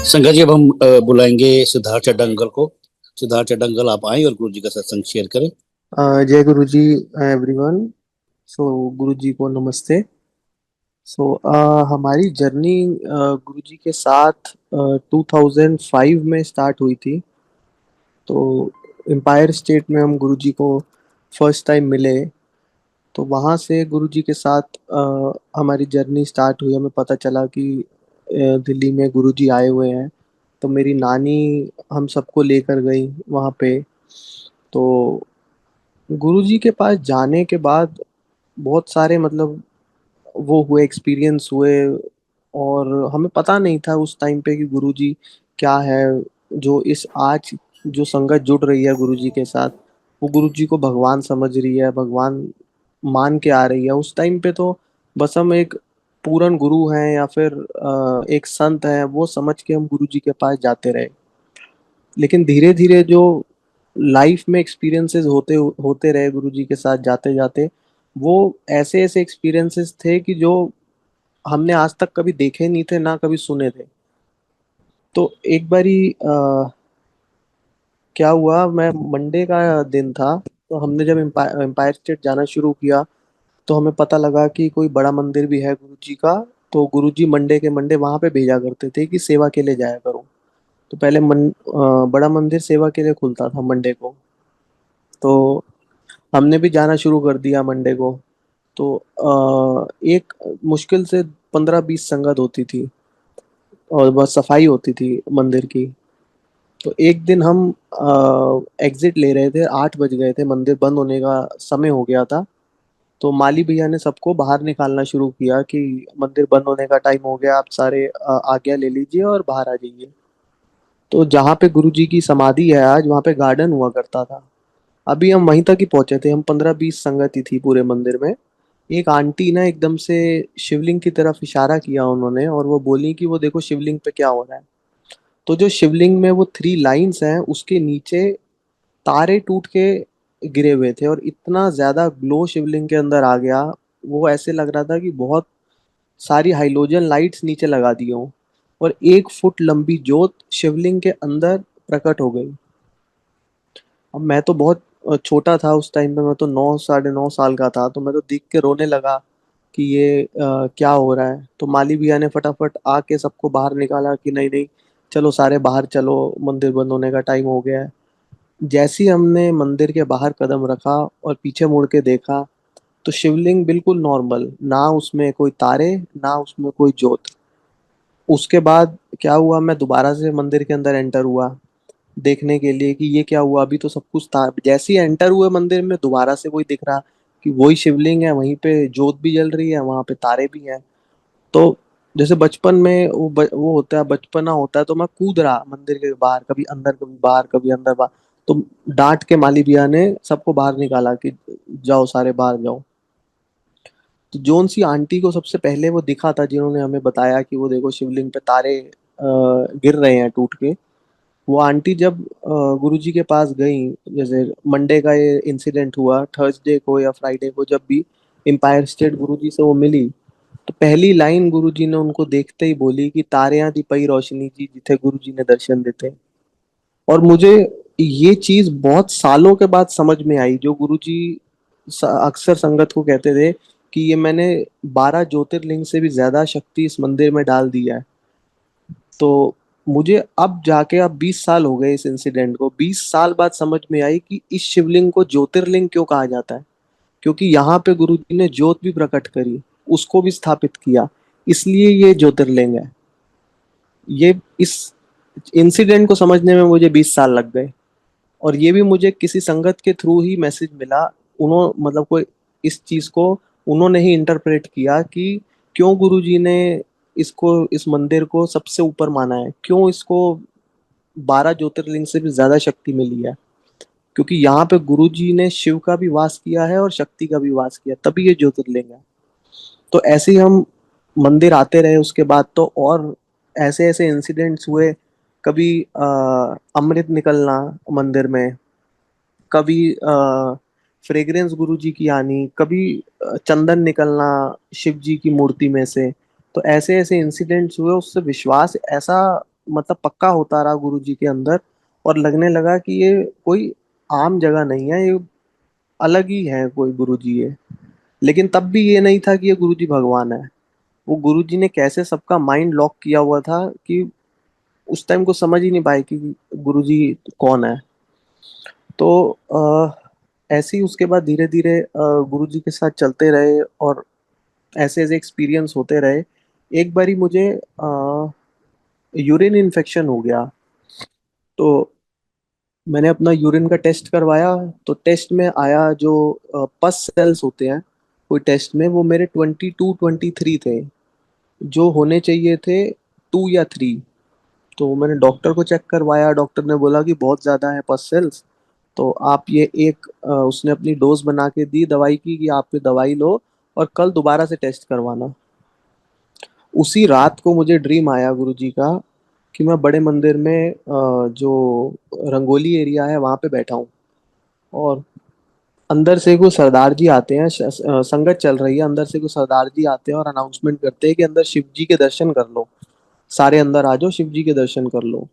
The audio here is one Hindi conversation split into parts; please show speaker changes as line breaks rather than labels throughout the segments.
संगाजी, अब हम बुलाएंगे सिद्धार्थ चड्ढा को। सिद्धार्थ चड्ढा, आप आए और गुरु जी का सत्संग शेयर करें।
जय गुरु जी एवरीवन। सो गुरु जी को नमस्ते। हमारी जर्नी गुरु जी के साथ 2005 में स्टार्ट हुई थी। तो एम्पायर स्टेट में हम गुरु जी को फर्स्ट टाइम मिले। तो वहाँ से गुरु जी के साथ हमारी जर्नी स्टार्ट हुई। हमें पता चला कि दिल्ली में गुरु जी आए हुए हैं। तो मेरी नानी हम सबको लेकर गई वहाँ पे। तो गुरुजी के पास जाने के बाद बहुत सारे मतलब वो हुए, एक्सपीरियंस हुए। और हमें पता नहीं था उस टाइम पे कि गुरुजी क्या है। जो इस आज जो संगत जुड़ रही है गुरुजी के साथ, वो गुरुजी को भगवान समझ रही है, भगवान मान के आ रही है। उस टाइम पे तो बस हम एक पूर्ण गुरु हैं या फिर एक संत है वो समझ के हम गुरुजी के पास जाते रहे। लेकिन धीरे धीरे जो लाइफ में एक्सपीरियंसेस होते होते रहे गुरु जी के साथ जाते जाते, वो ऐसे ऐसे एक्सपीरियंसेस थे कि जो हमने आज तक कभी देखे नहीं थे ना कभी सुने थे। तो एक बारी क्या हुआ, मैं मंडे का दिन था। तो हमने जब एम्पायर स्टेट जाना शुरू किया तो हमें पता लगा कि कोई बड़ा मंदिर भी है गुरु जी का। तो गुरु जी मंडे के मंडे वहां पे भेजा करते थे कि सेवा के लिए जाया करो। तो पहले बड़ा मंदिर सेवा के लिए खुलता था मंडे को। तो हमने भी जाना शुरू कर दिया मंडे को। तो एक मुश्किल से 15-20 संगत होती थी और बस सफाई होती थी मंदिर की। तो एक दिन हम एग्जिट ले रहे थे, 8 बज गए थे, मंदिर बंद होने का समय हो गया था। तो माली भैया ने सबको बाहर निकालना शुरू किया कि मंदिर बंद होने का टाइम हो गया, आप सारे आज्ञा ले लीजिए और बाहर आ जाइए। तो जहाँ पे गुरु जी की समाधि है आज, वहाँ पे गार्डन हुआ करता था। अभी हम वहीं तक ही पहुंचे थे, हम 15-20 संगति थी पूरे मंदिर में। एक आंटी ना एकदम से शिवलिंग की तरफ इशारा किया उन्होंने, और वो बोली कि वो देखो शिवलिंग पे क्या हो रहा है। तो जो शिवलिंग में वो 3 लाइंस हैं, उसके नीचे तारे टूट के गिरे हुए थे, और इतना ज्यादा ग्लो शिवलिंग के अंदर आ गया। वो ऐसे लग रहा था कि बहुत सारी हाइलोजन लाइट्स नीचे लगा दी हों, और 1 फुट लंबी ज्योत शिवलिंग के अंदर प्रकट हो गई। अब मैं तो बहुत छोटा था उस टाइम पे, मैं तो 9 साढ़े 9 साल का था। तो मैं तो देख के रोने लगा कि ये क्या हो रहा है। तो माली भैया ने फटाफट आके सबको बाहर निकाला कि नहीं नहीं, चलो सारे बाहर चलो, मंदिर बंद होने का टाइम हो गया है। जैसे ही हमने मंदिर के बाहर कदम रखा और पीछे मुड़ के देखा, तो शिवलिंग बिल्कुल नॉर्मल, ना उसमें कोई तारे, ना उसमें कोई ज्योत। उसके बाद क्या हुआ, मैं दोबारा से मंदिर के अंदर एंटर हुआ देखने के लिए कि ये क्या हुआ। अभी तो सब कुछ था, जैसे ही एंटर हुए मंदिर में दोबारा से वही दिख रहा कि वही शिवलिंग है, वहीं पे ज्योत भी जल रही है, वहां पे तारे भी हैं। तो जैसे बचपन में वो होता है, बचपना होता है, तो मैं कूद रहा मंदिर के बाहर, कभी अंदर कभी बाहर, कभी अंदर बाहर। तो डांट के माली भैया ने सबको बाहर निकाला कि जाओ सारे बाहर जाओ। तो जोन सी आंटी को सबसे पहले वो दिखा था, जिन्होंने हमें बताया कि वो देखो शिवलिंग पे तारे गिर रहे हैं टूट के। वो आंटी जब गुरुजी के पास गई, जैसे मंडे का ये इंसिडेंट हुआ, थर्सडे को या फ्राइडे को जब भी एम्पायर स्टेट गुरुजी से वो मिली, तो पहली लाइन गुरुजी ने उनको देखते ही बोली कि तारियां दी पई रोशनी जी जिथे गुरुजी ने दर्शन देते। और मुझे ये चीज बहुत सालों के बाद समझ में आई, जो गुरुजी अक्सर संगत को कहते थे कि ये मैंने 12 ज्योतिर्लिंग से भी ज्यादा शक्ति इस मंदिर में डाल दिया है। तो मुझे अब जाके, अब 20 साल हो गए इस इंसिडेंट को, 20 साल बाद समझ में आई कि इस शिवलिंग को ज्योतिर्लिंग क्यों कहा जाता है। क्योंकि यहाँ पे गुरु जी ने ज्योत भी प्रकट करी, उसको भी स्थापित किया, इसलिए ये ज्योतिर्लिंग है। ये इस इंसिडेंट को समझने में मुझे 20 साल लग गए। और ये भी मुझे किसी संगत के थ्रू ही मैसेज मिला। उन्होंने मतलब कोई इस चीज को उन्होंने ही इंटरप्रेट किया कि क्यों गुरुजी ने इसको, इस मंदिर को सबसे ऊपर माना है, क्यों इसको 12 ज्योतिर्लिंग से भी ज्यादा शक्ति मिली है। क्योंकि यहाँ पे गुरुजी ने शिव का भी वास किया है और शक्ति का भी वास किया, तभी ये ज्योतिर्लिंग है। तो ऐसे ही हम मंदिर आते रहे उसके बाद, तो और ऐसे ऐसे इंसिडेंट्स हुए। कभी अमृत निकलना मंदिर में, कभी फ्रेग्रेंस गुरु जी की आनी, कभी चंदन निकलना शिव जी की मूर्ति में से। तो ऐसे ऐसे इंसिडेंट्स हुए, उससे विश्वास ऐसा मतलब पक्का होता रहा गुरुजी के अंदर, और लगने लगा कि ये कोई आम जगह नहीं है, ये अलग ही है कोई गुरुजी है। लेकिन तब भी ये नहीं था कि ये गुरुजी भगवान है। वो गुरुजी ने कैसे सबका माइंड लॉक किया हुआ था कि उस टाइम को समझ ही नहीं पाए कि गुरुजी कौन है। तो ऐसे ही उसके बाद धीरे धीरे गुरुजी के साथ चलते रहे, और ऐसे ऐसे एक्सपीरियंस होते रहे। एक बारी मुझे यूरिन इन्फेक्शन हो गया। तो मैंने अपना यूरिन का टेस्ट करवाया। तो टेस्ट में आया जो पस सेल्स होते हैं कोई टेस्ट में, वो मेरे 22-23 थे, जो होने चाहिए थे 2 या 3। तो मैंने डॉक्टर को चेक करवाया, डॉक्टर ने बोला कि बहुत ज़्यादा है पस सेल्स। तो आप ये एक उसने अपनी डोज बना के दी दवाई की कि आप ये दवाई लो और कल दोबारा से टेस्ट करवाना। उसी रात को मुझे ड्रीम आया गुरुजी का कि मैं बड़े मंदिर में जो रंगोली एरिया है वहां पे बैठा हूँ, और अंदर से कोई सरदार जी आते हैं, संगत चल रही है, अंदर से कोई सरदार जी आते हैं और अनाउंसमेंट करते हैं कि अंदर शिव जी के दर्शन कर लो, सारे अंदर आ जाओ, शिव जी के दर्शन कर लो।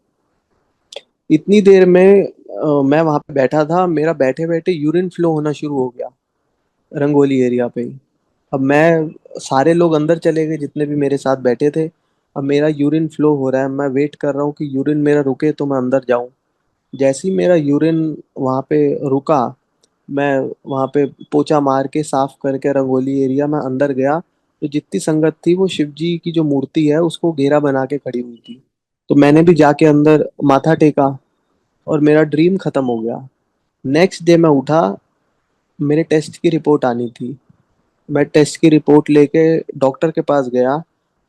इतनी देर में मैं वहां पे बैठा था, मेरा बैठे बैठे यूरिन फ्लो होना शुरू हो गया रंगोली एरिया पे ही। अब मैं, सारे लोग अंदर चले गए जितने भी मेरे साथ बैठे थे। अब मेरा यूरिन फ्लो हो रहा है, मैं वेट कर रहा हूँ कि यूरिन मेरा रुके तो मैं अंदर जाऊं। जैसे ही मेरा यूरिन वहां पे रुका, मैं वहां पे पोछा मार के साफ करके रंगोली एरिया में अंदर गया, तो जितनी संगत थी वो शिव जी की जो मूर्ति है उसको घेरा बना के खड़ी हुई थी। तो मैंने भी जाके अंदर माथा टेका, और मेरा ड्रीम खत्म हो गया। नेक्स्ट डे मैं उठा, मेरे टेस्ट की रिपोर्ट आनी थी। मैं टेस्ट की रिपोर्ट लेके डॉक्टर के पास गया।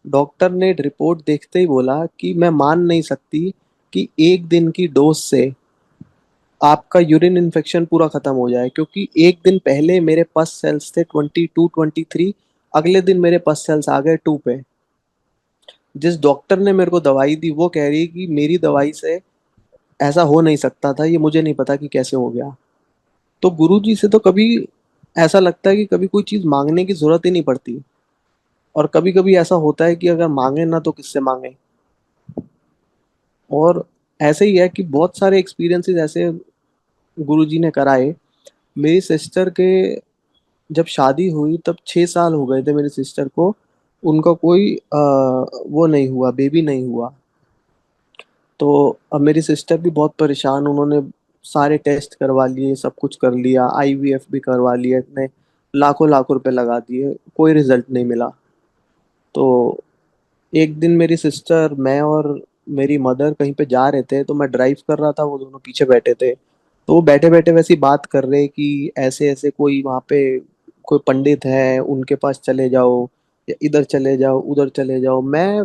डॉक्टर ने रिपोर्ट देखते ही बोला कि मैं मान नहीं सकती कि एक दिन की डोज से आपका यूरिन इन्फेक्शन पूरा खत्म हो जाए, क्योंकि एक दिन पहले मेरे पस सेल्स थे 22-23, अगले दिन मेरे पस सेल्स आ गए 2 पे। जिस डॉक्टर ने मेरे को दवाई दी वो कह रही है कि मेरी दवाई से ऐसा हो नहीं सकता था, ये मुझे नहीं पता कि कैसे हो गया। तो गुरु जी से तो कभी ऐसा लगता है कि कभी कोई चीज मांगने की जरूरत ही नहीं पड़ती, और कभी कभी ऐसा होता है कि अगर मांगे ना तो किससे मांगे। और ऐसे ही है कि बहुत सारे एक्सपीरियंसेस ऐसे गुरुजी ने कराए। मेरी सिस्टर के जब शादी हुई तब 6 साल हो गए थे मेरी सिस्टर को, उनका कोई वो नहीं हुआ, बेबी नहीं हुआ। तो अब मेरी सिस्टर भी बहुत परेशान, उन्होंने सारे टेस्ट करवा लिए, सब कुछ कर लिया, आईवीएफ भी करवा लिया, इतने लाखों लाखों रुपए लगा दिए, कोई रिजल्ट नहीं मिला। तो एक दिन मेरी सिस्टर, मैं और मेरी मदर कहीं पे जा रहे थे, तो मैं ड्राइव कर रहा था, वो दोनों पीछे बैठे थे। तो वो बैठे बैठे वैसी बात कर रहे कि ऐसे ऐसे कोई वहाँ पे कोई पंडित है, उनके पास चले जाओ, या इधर चले जाओ, उधर चले जाओ। मैं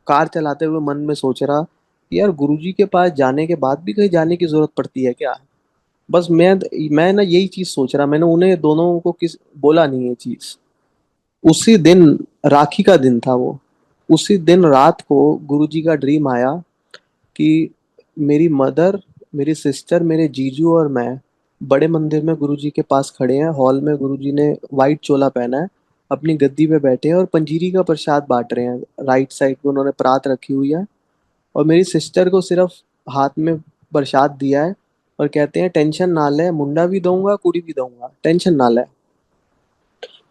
कार चलाते हुए मन में सोच रहा कि यार गुरुजी के पास जाने के बाद भी कहीं जाने की जरूरत पड़ती है क्या। बस मैं ना यही चीज सोच रहा, मैंने उन्हें दोनों को किस बोला नहीं ये चीज। उसी दिन, राखी का दिन था वो, उसी दिन रात को गुरुजी का ड्रीम आया कि मेरी मदर, मेरी सिस्टर, मेरे जीजू और मैं बड़े मंदिर में गुरुजी के पास खड़े हैं, हॉल में गुरुजी ने वाइट चोला पहना है, अपनी गद्दी पे बैठे हैं और पंजीरी का प्रसाद बांट रहे हैं। राइट साइड पे उन्होंने परात रखी हुई है, और मेरी सिस्टर को सिर्फ हाथ में प्रसाद दिया है, और कहते हैं टेंशन ना ले, मुंडा भी दूंगा कुड़ी भी दूंगा, टेंशन ना ले।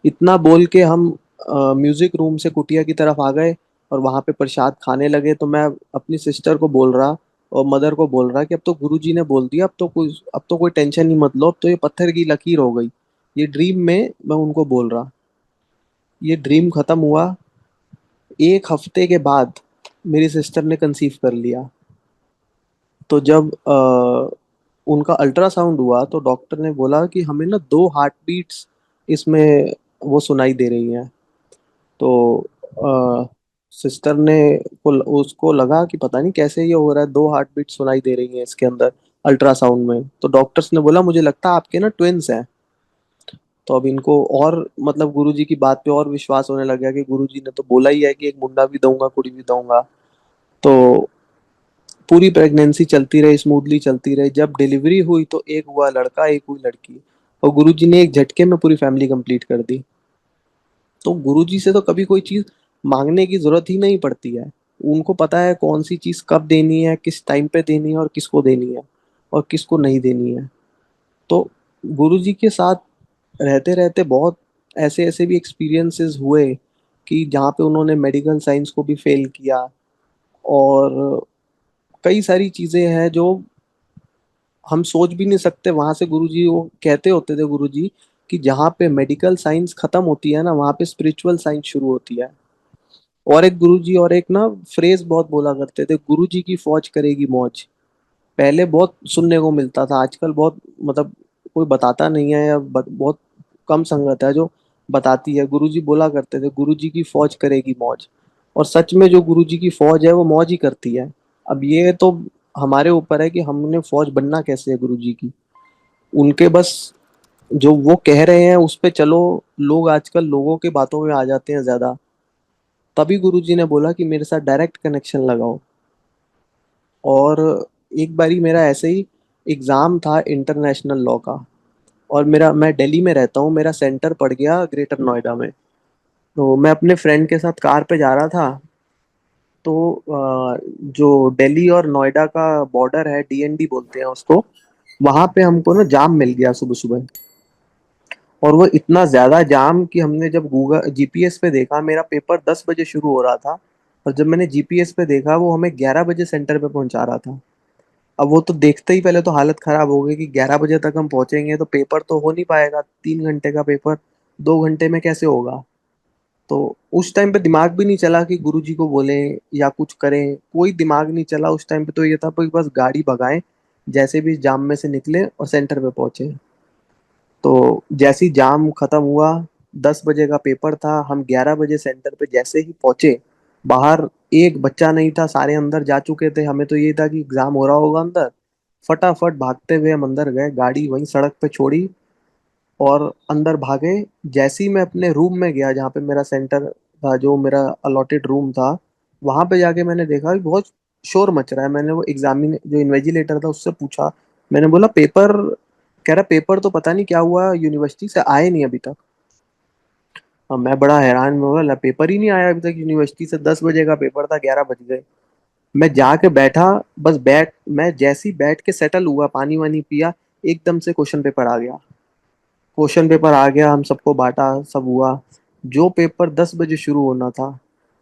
इतना बोल के हम म्यूजिक रूम से कुटिया की तरफ आ गए और वहां पे प्रसाद खाने लगे। तो मैं अपनी सिस्टर को बोल रहा और मदर को बोल रहा कि अब तो गुरुजी ने बोल दिया, अब तो कोई टेंशन ही मत लो, अब तो ये पत्थर की लकीर हो गई। ये ड्रीम में मैं उनको बोल रहा। ये ड्रीम खत्म हुआ, 1 हफ्ते के बाद मेरी सिस्टर ने कंसीव कर लिया। तो जब उनका अल्ट्रासाउंड हुआ तो डॉक्टर ने बोला कि हमें ना 2 हार्ट बीट्स इसमें वो सुनाई दे रही हैं। तो सिस्टर ने को उसको लगा कि पता नहीं कैसे ये हो रहा है, 2 हार्ट बीट सुनाई दे रही हैं इसके अंदर अल्ट्रासाउंड में। तो डॉक्टर्स ने बोला मुझे लगता है आपके ना ट्विंस हैं। तो अब इनको और मतलब गुरुजी की बात पे और विश्वास होने लग गया कि गुरुजी ने तो बोला ही है कि एक मुंडा भी दूंगा कुड़ी भी दूंगा। तो पूरी प्रेगनेंसी चलती रही, स्मूथली चलती रही। जब डिलीवरी हुई तो एक हुआ लड़का, एक हुई लड़की, और गुरुजी ने एक झटके में पूरी फैमिली कंप्लीट कर दी। तो गुरुजी से तो कभी कोई चीज मांगने की जरूरत ही नहीं पड़ती है, उनको पता है कौन सी चीज कब देनी है, किस टाइम पे देनी है और किसको देनी है और किसको नहीं देनी है। तो गुरुजी के साथ रहते रहते बहुत ऐसे ऐसे भी एक्सपीरियंसेस हुए कि जहाँ पे उन्होंने मेडिकल साइंस को भी फेल किया, और कई सारी चीजें हैं जो हम सोच भी नहीं सकते। वहां से गुरुजी वो कहते होते थे, गुरुजी, कि जहाँ पे मेडिकल साइंस खत्म होती है ना, वहाँ पे स्पिरिचुअल साइंस शुरू होती है। और एक गुरुजी और एक ना फ्रेज बहुत बोला करते थे, गुरुजी की फौज करेगी मौज। पहले बहुत सुनने को मिलता था, आजकल बहुत मतलब कोई बताता नहीं है, या बहुत कम संगत है जो बताती है। गुरुजी बोला करते थे, गुरुजी की फौज करेगी मौज। और सच में जो गुरुजी की फौज है वो मौज ही करती है। अब ये तो हमारे ऊपर है कि हमने फौज बनना कैसे है गुरुजी की। उनके बस जो वो कह रहे हैं उस पे चलो। लोग आजकल लोगों के बातों में आ जाते हैं ज्यादा। तभी गुरुजी ने बोला कि मेरे साथ डायरेक्ट कनेक्शन लगाओ। और एक बारी मेरा ऐसे ही एग्जाम था इंटरनेशनल लॉ का, और मैं दिल्ली में रहता हूँ, मेरा सेंटर पड़ गया ग्रेटर नोएडा में। तो मैं अपने फ्रेंड के साथ कार पे जा रहा था। तो जो दिल्ली और नोएडा का बॉर्डर है, डीएनडी बोलते हैं उसको, वहां पे हमको ना जाम मिल गया सुबह सुबह। और वो इतना ज्यादा जाम कि हमने जब गूगल जीपीएस पे देखा, मेरा पेपर 10 बजे शुरू हो रहा था, और जब मैंने जीपीएस पे देखा वो हमें 11 बजे सेंटर पे पहुंचा रहा था। अब वो तो देखते ही पहले तो हालत खराब हो गई कि 11 बजे तक हम पहुंचेंगे तो पेपर तो हो नहीं पाएगा, 3 घंटे का पेपर 2 घंटे में कैसे होगा। तो उस टाइम पे दिमाग भी नहीं चला कि गुरुजी को बोलें या कुछ करें, कोई दिमाग नहीं चला उस टाइम पे। तो ये था कि बस गाड़ी भगाएं, जैसे भी जाम में से निकले और सेंटर पे पहुंचे। तो जैसे ही जाम खत्म हुआ, 10 बजे का पेपर था, हम 11 बजे सेंटर पे जैसे ही पहुंचे, बाहर एक बच्चा नहीं था, सारे अंदर जा चुके थे। हमें तो ये था कि एग्जाम हो रहा होगा अंदर। फटाफट भागते हुए हम अंदर गए, गाड़ी वहीं सड़क पे छोड़ी और अंदर भागे। जैसे ही मैं अपने रूम में गया जहाँ पे मेरा सेंटर था, जो मेरा अलॉटेड रूम था, वहां पे जाके मैंने देखा कि बहुत शोर मच रहा है। मैंने वो एग्जामिन जो इन्वेजिलेटर था उससे पूछा, मैंने बोला पेपर, कह रहा पेपर तो पता नहीं क्या हुआ, यूनिवर्सिटी से आए नहीं अभी तक। अब मैं बड़ा हैरान में बोला, पेपर ही नहीं आया अभी तक यूनिवर्सिटी से, 10 बजे का पेपर था, 11 बज गए। मैं जाके बैठा, बस मैं जैसे ही बैठ के सेटल हुआ, पानी वानी पिया, एकदम से क्वेश्चन पेपर आ गया। क्वेश्चन पेपर आ गया, हम सबको बांटा, सब हुआ। जो पेपर 10 बजे शुरू होना था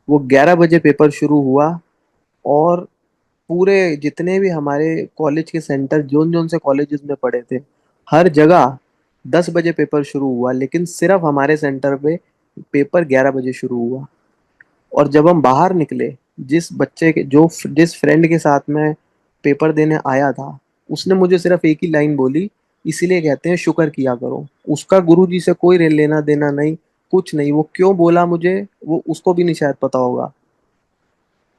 वो 11 बजे पेपर शुरू हुआ। और पूरे जितने भी हमारे कॉलेज के सेंटर, जोन जोन से कॉलेजेस में पढ़े थे, हर जगह 10 बजे पेपर शुरू हुआ, लेकिन सिर्फ हमारे सेंटर पे पेपर 11 बजे शुरू हुआ। और जब हम बाहर निकले, जिस फ्रेंड के साथ में पेपर देने आया था, उसने मुझे सिर्फ एक ही लाइन बोली, इसीलिए कहते हैं शुक्र किया करो। उसका गुरु जी से कोई लेना देना नहीं, कुछ नहीं। वो क्यों बोला मुझे, वो उसको भी नहीं शायद पता होगा।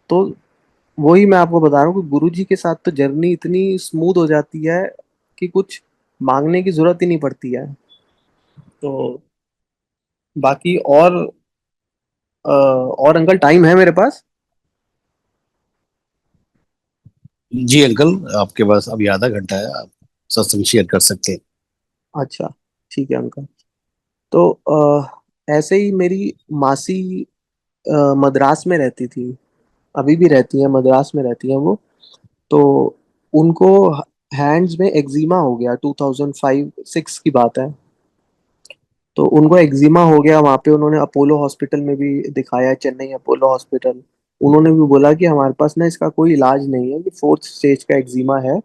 तो वही मैं आपको बता रहा हूँ कि गुरुजी के साथ तो जर्नी इतनी स्मूथ हो जाती है कि कुछ मांगने की जरूरत ही नहीं पड़ती है। तो बाकी और अंकल टाइम है मेरे पास?
जी अंकल, आपके पास अभी आधा घंटा है, आप सत्संग शेयर कर सकते हैं।
अच्छा, ठीक है अंकल। तो ऐसे ही मेरी मासी मद्रास में रहती थी, अभी भी रहती है, मद्रास में रहती है वो। तो उनको हैंड्स में एक्जिमा हो गया, 2005-6 की बात है। तो उनको एक्जिमा हो गया, वहां पे उन्होंने अपोलो हॉस्पिटल में भी दिखाया, चेन्नई अपोलो हॉस्पिटल। उन्होंने भी बोला कि हमारे पास ना इसका कोई इलाज नहीं है, कि 4th स्टेज का एक्जिमा है,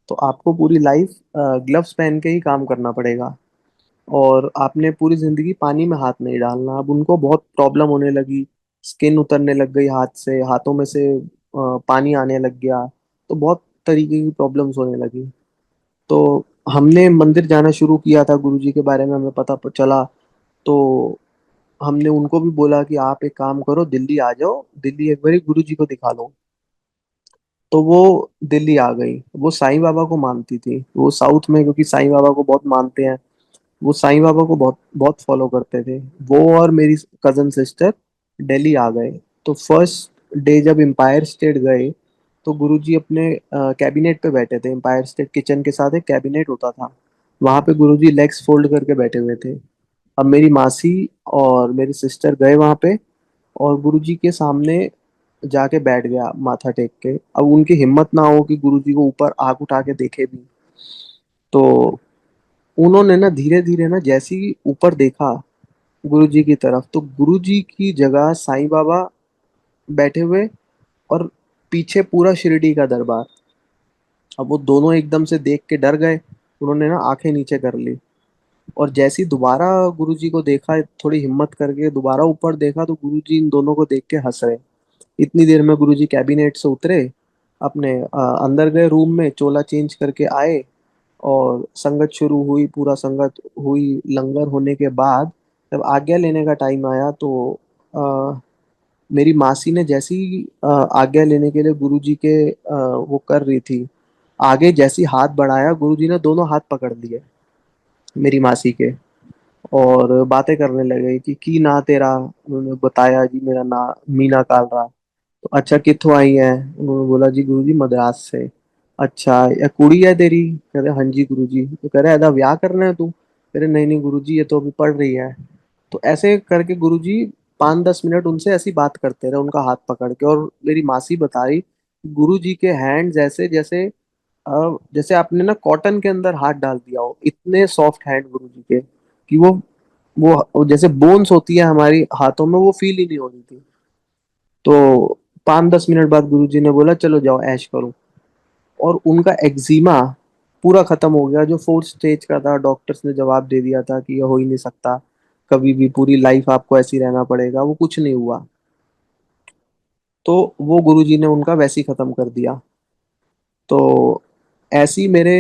तो आपको पूरी लाइफ ग्लव्स पहन के ही काम करना पड़ेगा, और आपने पूरी जिंदगी पानी में हाथ नहीं डालना। अब उनको बहुत प्रॉब्लम होने लगी, स्किन उतरने लग गई हाथ से, हाथों में से पानी आने लग गया। तो बहुत तरीके की प्रॉब्लम्स होने लगी। तो हमने मंदिर जाना शुरू किया था, गुरुजी के बारे में हमें पता चला। तो हमने उनको भी बोला कि आप एक काम करो, दिल्ली आ जाओ, दिल्ली एक बार गुरु जी को दिखा लो। तो वो दिल्ली आ गई। वो साईं बाबा को मानती थी, वो साउथ में, क्योंकि साईं बाबा को बहुत मानते हैं, वो साईं बाबा को बहुत बहुत फॉलो करते थे। वो और मेरी कजन सिस्टर दिल्ली आ गए। तो फर्स्ट डे जब एम्पायर स्टेट गए, तो गुरुजी अपने कैबिनेट पे बैठे थे। एम्पायर स्टेट किचन के साथ एक कैबिनेट होता था, वहां पे गुरुजी लेग्स फोल्ड करके बैठे हुए थे। अब मेरी मासी और मेरी सिस्टर गए वहां पे, और गुरुजी के सामने जाके बैठ गया माथा टेक के। अब उनकी हिम्मत ना हो कि गुरुजी को ऊपर आंख उठा के देखे भी। तो उन्होंने ना धीरे धीरे ना जैसे ही ऊपर देखा गुरुजी की तरफ, तो गुरुजी की जगह साईं बाबा बैठे हुए, और पीछे पूरा शिरडी का दरबार। अब वो दोनों एकदम से देख के डर गए। उन्होंने ना आंखें नीचे कर ली, और जैसे ही दोबारा गुरुजी को देखा, थोड़ी हिम्मत करके दोबारा ऊपर देखा, तो गुरुजी इन दोनों को देख के हंस रहे। इतनी देर में गुरुजी कैबिनेट से उतरे, अपने अंदर गए रूम में, चोला चेंज करके आए, और संगत शुरू हुई। पूरा संगत हुई। लंगर होने के बाद जब आज्ञा लेने का टाइम आया, तो अ, मेरी मासी ने जैसी आज्ञा लेने के लिए गुरुजी के वो कर रही थी, आगे जैसी हाथ बढ़ाया, गुरुजी ने दोनों हाथ पकड़ लिए मेरी मासी के, और बातें करने लगे कि ना तेरा। उन्होंने बताया जी मेरा ना मीना कालरा। तो अच्छा कित्थों आई है? उन्होंने बोला जी गुरुजी मद्रास से। अच्छा या कुड़ी है तेरी? कह रहे हाँ जी गुरुजी। तो कह रहे ऐदा ब्याह करना है तू? कह रहे नहीं नहीं गुरुजी, ये तो अभी पढ़ रही है। तो ऐसे करके गुरुजी 5-10 मिनट उनसे ऐसी बात करते रहे, उनका हाथ पकड़ के। और मेरी मासी बता रही, गुरुजी के हैंड जैसे जैसे जैसे आपने ना कॉटन के अंदर हाथ डाल दिया हो, इतने सॉफ्ट हैंड गुरुजी के, कि वो जैसे बोन्स होती है हमारी हाथों में, वो फील ही नहीं हो रही थी। तो 5-10 मिनट बाद गुरुजी ने बोला चलो जाओ ऐश करो। और उनका एक्जिमा पूरा खत्म हो गया, जो 4th स्टेज का था। डॉक्टर्स ने जवाब दे दिया था कि यह हो ही नहीं सकता, कभी भी पूरी लाइफ आपको ऐसे ही रहना पड़ेगा। वो कुछ नहीं हुआ। तो वो गुरुजी ने उनका वैसे ही खत्म कर दिया। तो ऐसी मेरे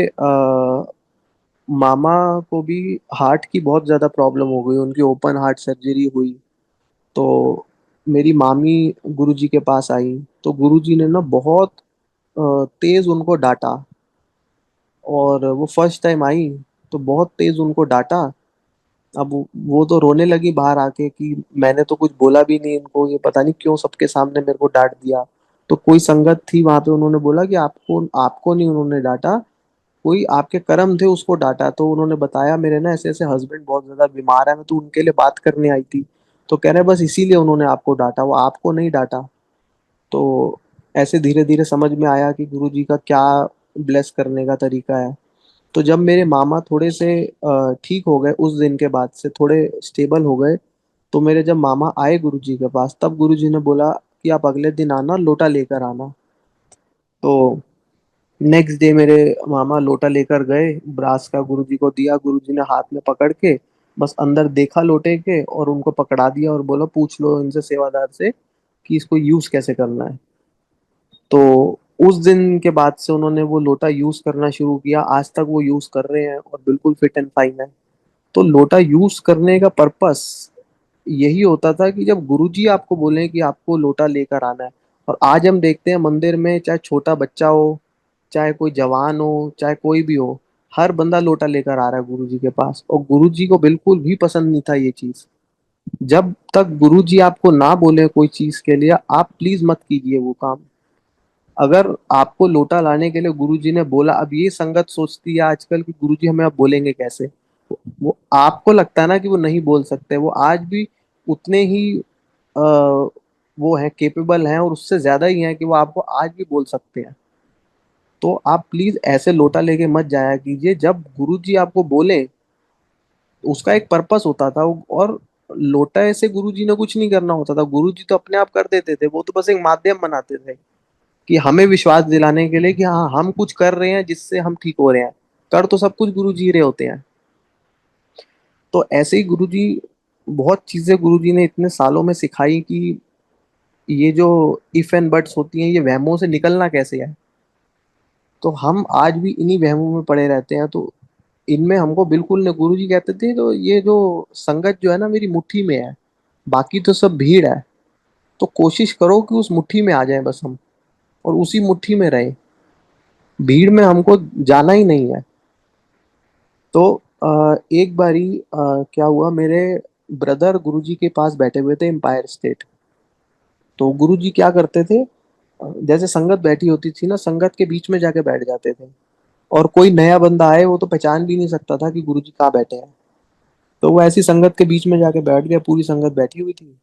मामा को भी हार्ट की बहुत ज्यादा प्रॉब्लम हो गई, उनकी ओपन हार्ट सर्जरी हुई। तो मेरी मामी गुरुजी के पास आई, तो गुरुजी ने ना बहुत तेज उनको डांटा। और वो फर्स्ट टाइम आई, तो बहुत तेज उनको डांटा। अब वो तो रोने लगी बाहर आके कि मैंने तो कुछ बोला भी नहीं इनको, ये पता नहीं क्यों सबके सामने मेरे को डांट दिया। तो कोई संगत थी वहां पे, उन्होंने बोला कि आपको आपको नहीं उन्होंने डांटा, कोई आपके कर्म थे उसको डांटा। तो उन्होंने बताया मेरे ना ऐसे ऐसे हस्बैंड बहुत ज्यादा बीमार है, मैं तो उनके लिए बात करने आई थी। तो कह रहे बस इसीलिए उन्होंने आपको डांटा, वो आपको नहीं डांटा। तो ऐसे धीरे धीरे समझ में आया कि गुरुजी का क्या ब्लेस करने का तरीका है। तो जब मेरे मामा थोड़े से ठीक हो गए, उस दिन के बाद से थोड़े स्टेबल हो गए, तो मेरे जब मामा आए गुरुजी के पास, तब गुरुजी ने बोला कि आप अगले दिन आना, लोटा लेकर आना। तो नेक्स्ट डे मेरे मामा लोटा लेकर गए, ब्रास का गुरुजी को दिया। गुरुजी ने हाथ में पकड़ के बस अंदर देखा लोटे के, और उनको पकड़ा दिया और बोला पूछ लो इनसे, सेवादार से, कि इसको यूज कैसे करना है। तो उस दिन के बाद से उन्होंने वो लोटा यूज करना शुरू किया। आज तक वो यूज कर रहे हैं और बिल्कुल फिट एंड फाइन है। तो लोटा यूज करने का पर्पस यही होता था कि जब गुरुजी आपको बोले कि आपको लोटा लेकर आना है। और आज हम देखते हैं मंदिर में, चाहे छोटा बच्चा हो, चाहे कोई जवान हो, चाहे कोई भी हो, हर बंदा लोटा लेकर आ रहा है गुरुजी के पास। और गुरुजी को बिल्कुल भी पसंद नहीं था ये चीज। जब तक गुरुजी आपको ना बोले कोई चीज के लिए, आप प्लीज मत कीजिए वो काम। अगर आपको लोटा लाने के लिए गुरुजी ने बोला, अब ये संगत सोचती है आजकल कि गुरुजी हमें अब बोलेंगे कैसे। वो आपको लगता है ना कि वो नहीं बोल सकते, वो आज भी उतने ही वो है, केपेबल हैं, और उससे ज्यादा ही हैं कि वो आपको आज भी बोल सकते हैं। तो आप प्लीज ऐसे लोटा लेके मत जाया कीजिए। जब गुरुजी आपको बोले, उसका एक पर्पस होता था। और लोटा ऐसे गुरुजी ने कुछ नहीं करना होता था, गुरुजी तो अपने आप कर देते थे। वो तो बस एक माध्यम बनाते थे कि हमें विश्वास दिलाने के लिए कि हाँ हम कुछ कर रहे हैं जिससे हम ठीक हो रहे हैं। कर तो सब कुछ गुरु जी रहे होते हैं। तो ऐसे ही गुरुजी, बहुत चीजें गुरुजी ने इतने सालों में सिखाई कि ये जो इफ एंड बट्स होती हैं, ये वहमों से निकलना कैसे है। तो हम आज भी इन्हीं वहमों में पड़े रहते हैं। तो इनमें हमको बिल्कुल नहीं, गुरुजी कहते थे तो ये जो संगत जो है ना मेरी मुट्ठी में है, बाकी तो सब भीड़ है। तो कोशिश करो कि उस मुट्ठी में आ जाए बस हम, और उसी मुट्ठी में रहे, भीड़ में हमको जाना ही नहीं है। तो एक बारी क्या हुआ, मेरे ब्रदर गुरुजी के पास बैठे हुए थे एम्पायर स्टेट। तो गुरुजी क्या करते थे, जैसे संगत बैठी होती थी ना, संगत के बीच में जाके बैठ जाते थे। और कोई नया बंदा आए, वो तो पहचान भी नहीं सकता था कि गुरुजी कहाँ बैठे हैं। तो वो ऐसी संगत के बीच में जाके बैठ गया, पूरी संगत बैठी हुई थी।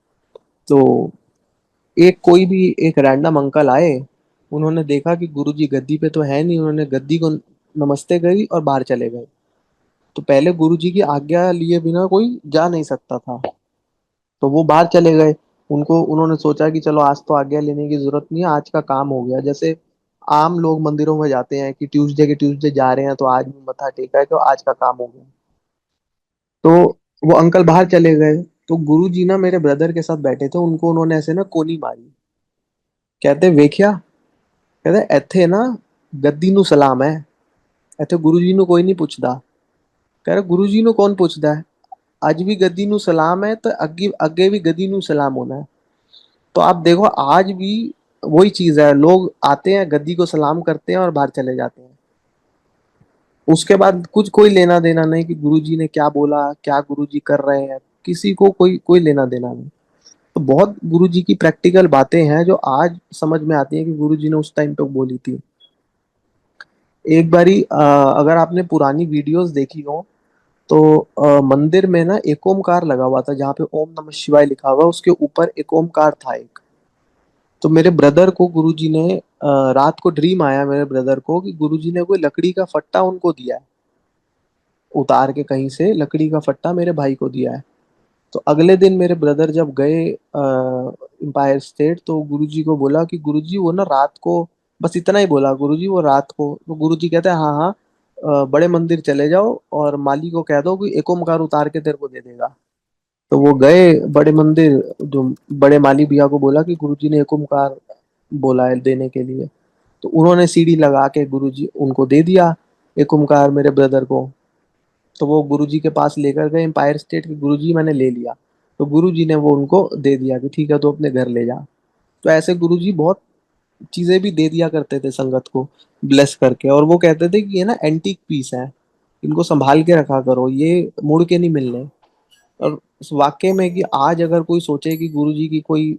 तो एक कोई भी एक रैंडम अंकल आए, उन्होंने देखा कि गुरुजी गद्दी पे तो है नहीं, उन्होंने गद्दी को नमस्ते करी और बाहर चले गए। तो पहले गुरुजी की आज्ञा लिए बिना कोई जा नहीं सकता था, तो वो बाहर चले गए। उनको उन्होंने सोचा कि चलो आज तो आज्ञा लेने की जरूरत नहीं है, आज का काम हो गया। जैसे आम लोग मंदिरों में जाते हैं कि ट्यूसडे के ट्यूसडे जा रहे हैं तो आज भी मत्था टेका है तो आज का काम हो गया। तो वो अंकल बाहर चले गए। तो गुरु जी ना मेरे ब्रदर के साथ बैठे थे, उनको उन्होंने ऐसे ना कोनी मारी। कहते वेख्या, कहते ਇੱਥੇ ना गद्दी ਨੂੰ सलाम है, ਇੱਥੇ गुरु जी ਨੂੰ कोई नहीं पूछता। कह रहे गुरु जी ਨੂੰ कौन पूछता है, आज भी गद्दी ਨੂੰ सलाम है तो अगे अगे भी गद्दी ਨੂੰ सलाम होना है। तो आप देखो आज भी वही चीज है, लोग आते हैं गद्दी को सलाम करते हैं और बाहर चले जाते हैं। उसके बाद कुछ कोई लेना देना नहीं कि गुरुजी ने क्या बोला, क्या गुरुजी कर रहे हैं, किसी को कोई कोई लेना देना नहीं। तो बहुत गुरुजी की प्रैक्टिकल बातें हैं जो आज समझ में आती हैं कि गुरुजी ने उस टाइम पे बोली थी। एक बारी अगर आपने पुरानी वीडियोस देखी हो तो मंदिर में ना एक ओमकार लगा हुआ था, जहाँ पे ओम नमः शिवाय लिखा हुआ, उसके ऊपर एक ओमकार था एक। तो मेरे ब्रदर को गुरुजी ने रात को ड्रीम आया मेरे ब्रदर को कि गुरुजी ने कोई लकड़ी का फट्टा उनको दिया है, उतार के कहीं से लकड़ी का फट्टा मेरे भाई को दिया है। तो अगले दिन मेरे ब्रदर जब गए एम्पायर स्टेट, तो गुरुजी को बोला कि गुरुजी वो ना रात को, बस इतना ही बोला गुरुजी वो रात को। तो गुरुजी कहते हैं हाँ हाँ, बड़े मंदिर चले जाओ और माली को कह दो कि एक ओमकार उतार के तेरे को दे देगा। तो वो गए बड़े मंदिर, जो बड़े माली भैया को बोला कि गुरुजी ने एक ओमकार बोला है देने के लिए। तो उन्होंने सीढ़ी लगा के गुरुजी उनको दे दिया एक ओमकार मेरे ब्रदर को। तो वो गुरुजी के पास लेकर गए एम्पायर स्टेट के, गुरुजी मैंने ले लिया। तो गुरुजी ने वो उनको दे दिया कि ठीक है तो अपने घर ले जा। तो ऐसे गुरुजी बहुत चीजें भी दे दिया करते थे संगत को ब्लेस करके, और वो कहते थे कि ये ना एंटीक पीस है, इनको संभाल के रखा करो, ये मुड़ के नहीं मिलने। और उस वाक्य में कि आज अगर कोई सोचे कि गुरुजी की कोई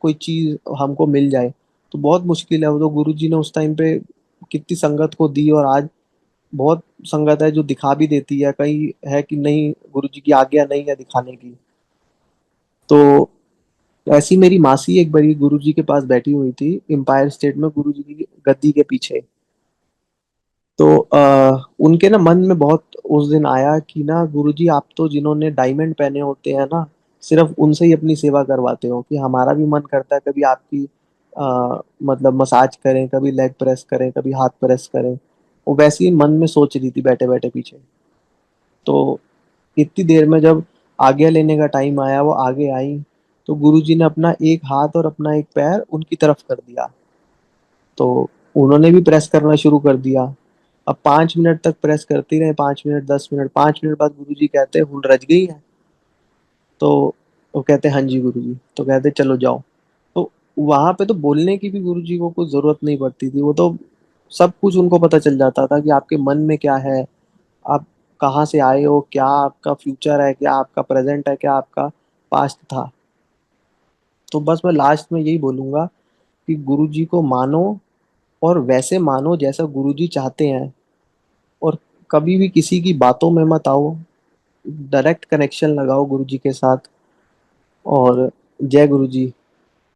कोई चीज हमको मिल जाए तो बहुत मुश्किल है। वो तो गुरुजी ने उस टाइम पे कितनी संगत को दी, और आज बहुत संगत है जो दिखा भी देती है, कहीं है कि नहीं गुरुजी की आज्ञा नहीं है दिखाने की। तो ऐसी मेरी मासी एक बारी गुरुजी के पास बैठी हुई थी एम्पायर स्टेट में गुरुजी की गद्दी के पीछे। तो उनके ना मन में बहुत उस दिन आया कि ना गुरुजी आप तो जिन्होंने डायमंड पहने होते हैं ना, सिर्फ उनसे ही अपनी सेवा करवाते हो, कि हमारा भी मन करता है कभी आपकी मतलब मसाज करें, कभी लेग प्रेस करें, कभी हाथ प्रेस करें। वो वैसे ही मन में सोच रही थी बैठे बैठे पीछे। तो इतनी देर में जब आज्ञा लेने का टाइम आया, वो आगे आई, तो गुरुजी ने अपना एक हाथ और अपना एक पैर उनकी तरफ कर दिया। तो उन्होंने भी प्रेस करना शुरू कर दिया। अब 5 मिनट तक प्रेस करती रहे, 5 मिनट, 10 मिनट, 5 मिनट बाद गुरुजी कहते हुन रज गई है। तो वो कहते हाँ जी गुरुजी। तो कहते चलो जाओ। तो वहां पे तो बोलने की भी गुरुजी को कोई जरूरत नहीं पड़ती थी, वो तो सब कुछ उनको पता चल जाता था कि आपके मन में क्या है, आप कहाँ से आए हो, क्या आपका फ्यूचर है, क्या आपका प्रेजेंट है, क्या आपका पास्ट था। तो बस मैं लास्ट में यही बोलूंगा कि गुरुजी को मानो, और वैसे मानो जैसा गुरुजी चाहते हैं, और कभी भी किसी की बातों में मत आओ, डायरेक्ट कनेक्शन लगाओ गुरुजी के साथ। और जय गुरुजी।